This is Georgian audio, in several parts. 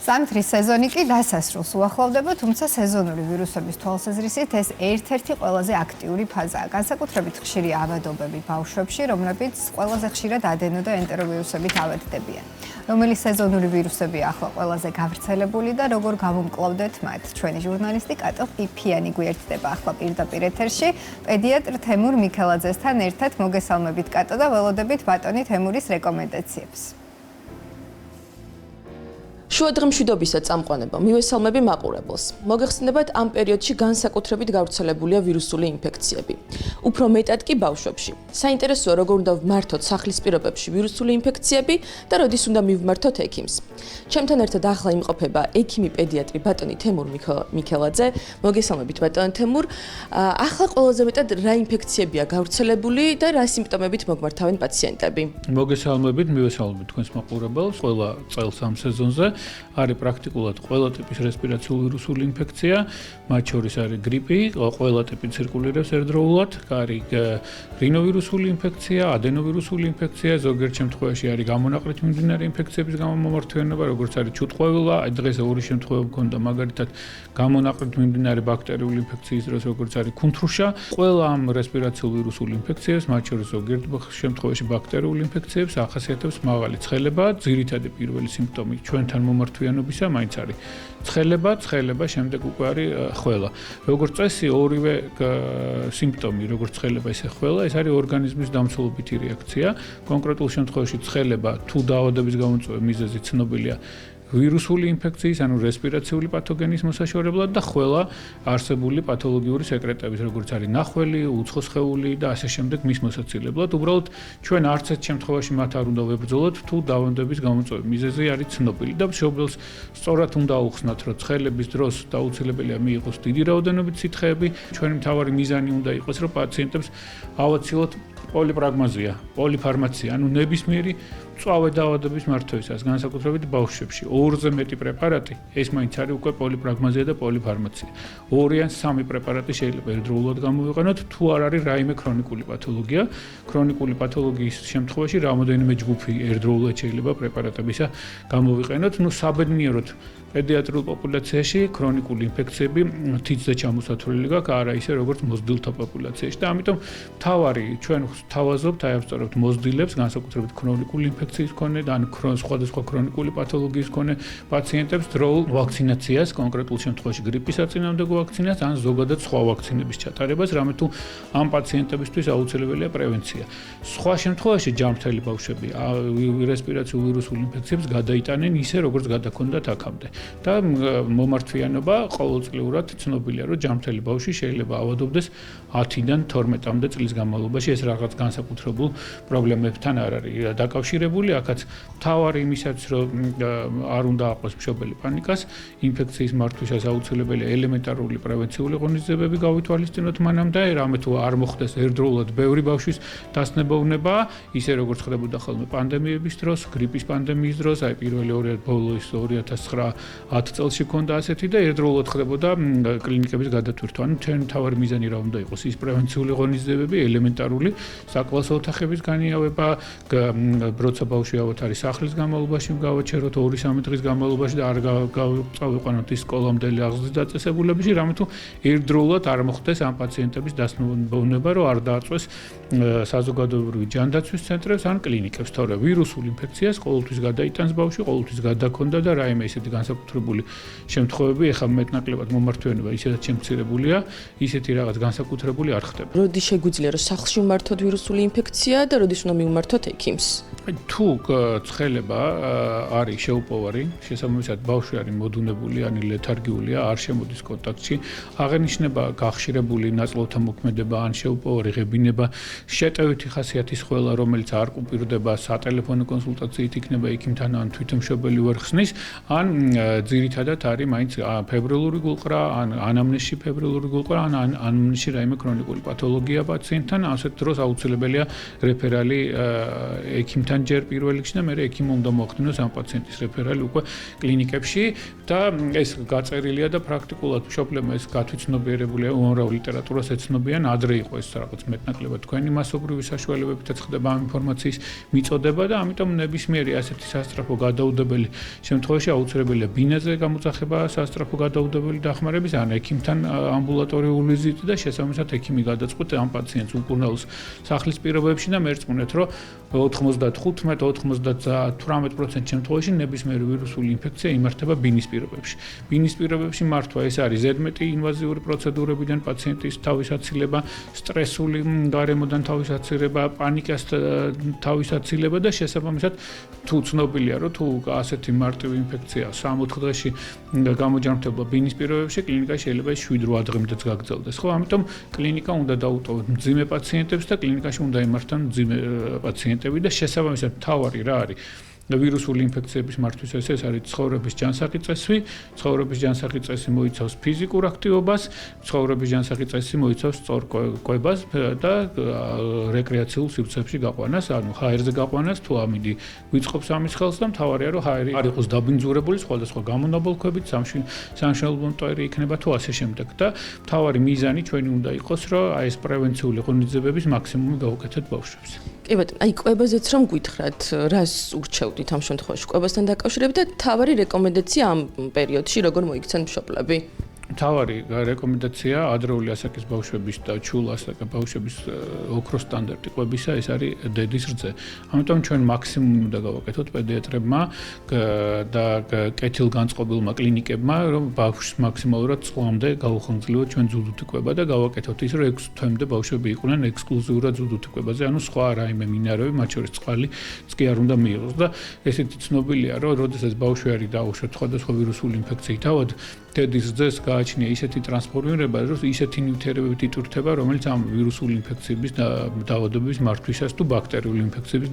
სამთრის სეზონი კი დასასრულს უახლოვდება, თუმცა სეზონური ვირუსების თვალსაზრისით ეს ერთ-ერთი ყველაზე აქტიური ფაზაა. განსაკუთრებით ხშირი ავადობები ბავშვებში, რომლებიც ყველაზე ხშირად ადენო და ენტეროვირუსებით ავადდებიან. რომელი სეზონური ვირუსები ახლა ყველაზე გავრცელებული და როგორ გამომკლავდეთ მათ? ჩვენი ჟურნალისტი კატო ყიფიანი გვერდდება ახლა პირდაპირ ეთერში. პედიატრ თემურ მიქელაძესთან ერთად მოგესალმებით კატო და ველოდებით ბატონი თემურის რეკომენდაციებს. შუადღე მშვიდობისა წამყვანება მივესალმები მაყურებელს. მოგეხსენებათ, ამ პერიოდში განსაკუთრებით გავრცელებულია ვირუსული ინფექციები. უფრო მეტად კი ბავშვებში. საინტერესოა, როგორ უნდა ვმართოთ სახლის პირობებში ვირუსული ინფექციები და როდის უნდა მივმართოთ ექიმს. ჩემთან ერთად ახლა იმყოფება ექიმი პედიატრი ბატონი თემურ მიქელაძე. მოგესალმებით ბატონი თემურ. ახლა ყველაზე მეტად რა ინფექციებია გავრცელებული და რა სიმპტომებით მოგმართავენ პაციენტები? მოგესალმებით, მივესალმებით თქვენს მაყურებელს. ყველა წელს ამ სეზონზე არის პრაქტიკულად ყველა ტიპის რესპირაციული ვირუსული ინფექცია, მათ შორის არის გრიპი, ყველა ტიპი ცირკულირებს ერთდროულად, არის რინოვირუსული ინფექცია, ადენოვირუსული ინფექცია, ზოგიერთ შემთხვევაში არის გამონაყრით მიმდინარე ინფექციების გამომართვენება, როგორც არის ჩუტყვევილა, დღეს ორი შემთხვევა მქონდა, მაგალითად გამონაყრით მიმდინარე ბაქტერიული ინფექციის დროს, როგორც არის კუნთრუშა, ყველა ამ რესპირაციული ვირუსული ინფექციებს, მათ შორის ზოგიერთ შემთხვევაში ბაქტერიული ინფექციებს ახასიათებს მაღალი ცხელება, ძირითადი პირველი სიმპტომი ჩვენთან მომართვიანობისა მაინც არის ცხელება, შემდეგ უკვე არის ხველა. როგორც წესი, ორივე სიმპტომი, როგორც ცხელება, ისე ხველა, ეს არის ორგანიზმის დამცველობითი რეაქცია. კონკრეტულ შემთხვევაში ცხელება თუ დაავადების გამომწვევი მიზეზი ცნობილია ვირუსული ინფექციის, ანუ რესპირაციული პათოგენის მოსაშორებლად და ხველა არსებული პათოლოგიური სეკრეტების, როგორც არის ნახველი, უცხო სხეული და ასე შემდეგ მის მოსაცილებლად. უბრალოდ ჩვენ არც ერთ შემთხვევაში მათ არ უნდა ვებრძოლოთ, თუ დაავადების გამომწვევი მიზეზი არის ცნობილი და მშობელს სწორად უნდა აუხსნათ, რომ ცხელების დროს დაუცილებელია მიიღოს დიდი რაოდენობით სითხეები. ჩვენი მთავარი მიზანი უნდა იყოს, რომ პაციენტებს ავაცილოთ პოლიპრაგმაზია, პოლიფარმაცია, ანუ ნებისმიერი მწვავე დაავადების მართვისას, განსაკუთრებით ბავშვებში. 2-ზე მეტი პრეპარატი, ეს მაინც არის უკვე პოლიპრაგმაზია და პოლიფარმაცია. 2 ან 3 პრეპარატი შეიძლება ერთდროულად გამოვიყენოთ, თუ არ არის რაიმე ქრონიკული პათოლოგია. ქრონიკული პათოლოგიის შემთხვევაში რამოდენიმე ჯგუფი ერთდროულად შეიძლება პრეპარატებისა გამოვიყენოთ. საბედნიეროდ პედიატრიულ პოპულაციაში ქრონიკული ინფექციები თითზე ჩამოსათვლელი გაქვს, არა ისე როგორც მოზრდილთა პოპულაციაში და ამიტომ მთავარი ჩვენ თავაზობთ, ავსწორებთ მოზრდილებს, განსაკუთრებით ქრონიკული ინფექციის მქონე და ან სხვადასხვა ქრონიკული პათოლოგიის მქონე პაციენტებს დროულ ვაქცინაციას, კონკრეტულ შემთხვევაში გრიპის საწინააღმდეგო ვაქცინას, ან ზოგადად სხვა ვაქცინების ჩატარებას, რამე თუ ამ პაციენტებისთვის აუცილებელია პრევენცია. სხვა შემთხვევაში ჯანმრთელი ბავშვები რესპირაციული ვირუსული ინფექციებს გადაიტანენ ისე, როგორც გადაქონდათ აქამდე. და მომართვიანობა ყოველწლიურად ცნობილია, რომ ჯანმრთელი ბავშვი შეიძლება ავადობდეს 10-დან 12-მდე წლის განმავლობაში. ეს რაღაც განსაკუთრებულ პრობლემებთან არ არის დაკავშირებული. აქაც მთავარი იმისაც, რომ არ უნდა აყვეს მშობელი პანიკას, ინფექციის მართვისას აუცილებელია ელემენტარული პრევენციული ღონისძიებები გავითვალისწინოთ მანამდე, რამე თუ არ მოხდეს ერთდროულად ბევრი ბავშვის დასნებოვნება, ისე როგორც ხდებოდა ხოლმე პანდემიების დროს, გრიპის პანდემიის დროს, აი პირველი 2009-10 წელს ქონდა ასეთი და ერთდროულად ხდებოდა კლინიკების გადატვირთვა. ანუ ჩვენ მთავარი მიზანი რა უნდა იყოს, ის პრევენციული ღონისძიებები, ელემენტარული საკლასო ოთახების განიავება, როცა ბავშვი ავად არის სახლის განმავლობაში გავაჩეროთ 2-3 დღის განმავლობაში და არ გავიყვანოთ ის სკოლამდელი აღზრდის დაწესებულებებში, რამე თუ ერთდროულად არ მოხდეს ამ პაციენტების დასნებოვნება, რომ არ დააწვეს საზოგადოებრივი ჯანდაცვის ცენტრებს ან კლინიკებს. თორე ვირუსულ ინფექციას ყოველთვის გადაიტანს ბავშვი, ყოველთვის გადაქონდა და რაიმე ისეთი განსაკუთრებული შემთხვევები, ეხლა მეტნაკლებად მომართვიანობა ისედაც შემცირებულია, ისეთი რაღაც განსაკუთრებული არ ხდება. როდის შეგვიძლია რომ სახლში ვმართოთ ვირუსული ინფექცია და როდის უნდა მივმართოთ ექიმს? თუ ცხელება არის შეუპოვარი, შესაბამისად ბავშვი არის მოდუნებული, ან ლეთარგიულია, არ შემოდის კონტაქტში, აღენიშნება გახშირებული ნაწლავთა მოქმედება, ან შეუპოვარი ღებინება, შეტევითი ხასიათის ხველა, რომელიც არ კუპირდება, სატელეფონო კონსულტაციით იქნება ექიმთან, ან თვითმშობელი ვერ ხსნის, ან ძირითადად არის მაინც ფებრილური გულყრა, ან ანამნეზში ფებრილური გულყრა, ან ანამნეზში რაიმე ქრონიკული პათოლოგია პაციენტთან, ასეთ დროს აუცილებელია რეფერალი ექიმთან ჯერ პირველ რიგში და მერე ექიმმა უნდა მოახდინოს ამ პაციენტის რეფერალი უკვე კლინიკებში და ეს გაწერილია და პრაქტიკულად მშობლებმა ეს გათვითცნობიერებულია, უამრავ ლიტერატურას ეცნობიან, ადრე იყო ეს რაღაც მეტნაკლებად თქვენი მასობრივი საშუალებებითაც ხდება ამ ინფორმაციის მიწოდება და ამიტომ ნებისმიერი ასეთი სასწრაფო გადაუდებელი შემთხვევაში აუცილებელია ბინაზე გამოძახება სასწრაფო გადაუდებელი დახმარების ან ექიმთან ამბულატორიული ვიზიტი და შესაბამისად ექიმი გადაწყვეტ ამ პაციენტს უკურნალოს სახლის პირობებში და მერწმუნეთ, რომ 95-98% შემთხვევაში ნებისმიერი ვირუსული ინფექცია იმართება ბინის პირობებში. ბინის პირობებში მართვა ეს არის ზედმეტი ინვაზიური პროცედურებიდან პაციენტის თავის აცილება, სტრესული გარემოდან თავის აცილება, პანიკას თავის აცილება და შესაბამისად თუ ცნობილია, რომ თუ ასეთი მარტივი ინფექცია 60 დღეში გამოჯანმრთელდება ბინის პირობებში, კლინიკა შეიძლება 7-8 დღემდეც გაგრძელდეს. ხო, ამიტომ კლინიკა უნდა დაუტოვოთ მძიმე პაციენტებს და კლინიკაში უნდა იმართონ მძიმე პაციენტები და შესაბამისად მთავარი რა არის? ვირუსული ინფექციების მართვისას ეს არის ცხოვრების ჯანსაღი წესვი, ცხოვრების ჯანსაღი წესი მოიცავს ფიზიკურ აქტივობას, ცხოვრების ჯანსაღი წესი მოიცავს სწორ კვებას და რეკრეაციულ სივრცეებში გაყვანას, ანუ ჰაერზე გაყვანას, თუ ამინდი გვიწყობს ამის ხელს და მთავარია რომ ჰაერი არ იყოს დაბინძურებული სხვადასხვა გამონაბოლქვებით, სამშენებლო მტვერი იქნება თუ ასე შემდეგ და მთავარი მიზანი ჩვენი უნდა იყოს, რომ აი ეს პრევენციული ღონისძიებების მაქსიმუმი გავუკეთოთ ბავშვებს. კი ბატონო, აი კვებაზეც რომ გითხრათ, რას ურჩევდით ამ შემთხვევაში კვებასთან დაკავშირებით და თავარი რეკომენდაცია ამ პერიოდში როგორ მოიქცენ მშობლები? მთავარი რეკომენდაცია ადრეული ასაკის ბავშვების და ჩულ ასაკის ბავშვების ოქროს სტანდარტი კვებისა ეს არის დედის რძე. ამიტომ ჩვენ მაქსიმუმი უნდა გავაკეთოთ პედიატრებმა და კეთილგანწყობილმა კლინიკებმა, რომ ბავშვს მაქსიმალურად წლამდე გაუხანგრძლივოთ ჩვენ ძუძუთი კვება და გავაკეთოთ ის, რომ 6 თვემდე ბავშვები იყვნენ ექსკლუზიურად ძუძუთი კვებაზე, ანუ სხვა რაიმე მინარევი, მათ შორის წყალიც კი არ უნდა მიიღოს და ესეთი ცნობილია, რომ როდესაც ბავშვი არის დაუშვათ სხვადასხვა ვირუსული ინფექციით თავად დედის რძეს გააჩნია ისეთი ტრანსფორმირება, რომ ისეთი ნივთიერებებით იტვირთება, რომელიც ამ ვირუსული ინფექციების დაავადების მართვისას თუ ბაქტერიული ინფექციების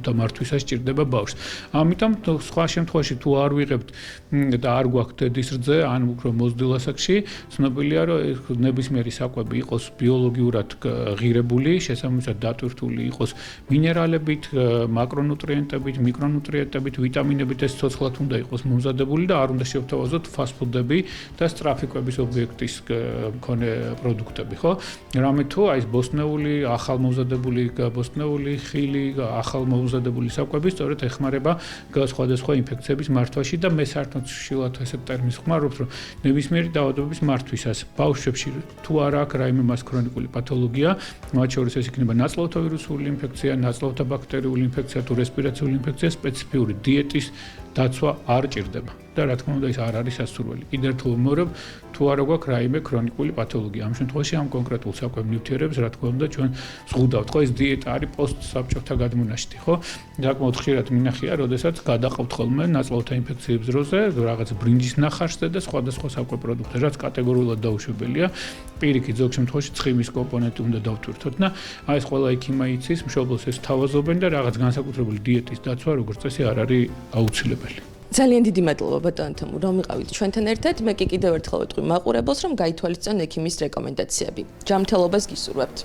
დამართვისას სჭირდება ბავშვს. ამიტომ სხვა შემთხვევაში თუ არ ვიღებთ და არ გვაქვს დედის რძე, ან უფრო მოზრდილ ასაკში, ცნობილია, რომ ნებისმიერი საკვები იყოს ბიოლოგიურად ღირებული, შესაბამისად დატვირთული იყოს მინერალებით, მაკრონუტრიენტებით, მიკრონუტრიენტებით, ვიტამინებით, ეს ცოცხლად უნდა იყოს მომზადებული და არ უნდა შევთავაზოთ ფასტფუდები და სწრაფი კვების ობიექტის მქონე პროდუქტები, ხო? რამე თუ აი ეს ბოსტნეული, ახალმომზადებული ბოსტნეული, ხილი, ახალმომზადებული საკვები სწორედ ეხმარება სხვადასხვა ინფექციების მართვაში და მე საერთოდ შილად ესეთ ტერმინს ხმარობ, რომ ნებისმიერი დაავადების მართვისას ბავშვებში თუ არ აქვს რაიმე მას ქრონიკული პათოლოგია, მათ შორის ეს იქნება ნაწლავთა ვირუსული ინფექცია, ნაწლავთა ბაქტერიული ინფექცია თუ რესპირაციული ინფექცია, სპეციფიური დიეტის დაცვა არ ჭირდება. და რა თქმა უნდა ის არ არის სასურველი. კიდევ თუ ვიმეორებ, თუ არა გვაქვს რაიმე ქრონიკული პათოლოგია. ამ შემთხვევაში ამ კონკრეტულ საკვებ ნივთიერებს რა თქმა უნდა ჩვენ ზღუდავთ, ხო ეს დიეტა არის პოსტსაბჭოთა გადმონაშთი, ხო? საკმაოდ ხშირად მინახია, როდესაც გადაყავთ ხოლმე ნაწლავთა ინფექციების დროზე რაღაც ბრინჯის ნახარსზე და სხვადასხვა საკვებ პროდუქტებზე, რაც კატეგორიულად დაუშვებელია. პირიქით ზოგ შემთხვევაში ცხიმის კომპონენტი უნდა დავთვირთოთ და აი ეს ყველა იქიმა იცის, მშობლებს ეს თავაზობენ და რაღაც განსაკუთრებული დიეტის დაცვა როგორც წესი არ არის აუცილებელი. ძალიან დიდი მადლობა ბატონო თემურ, რომ იყავით ჩვენთან ერთად. მე კი კიდევ ერთხელ ვეთქვი მაყურებელს, რომ გაითვალისწინონ ექიმის რეკომენდაციები. ჯანმრთელობას გისურვებთ.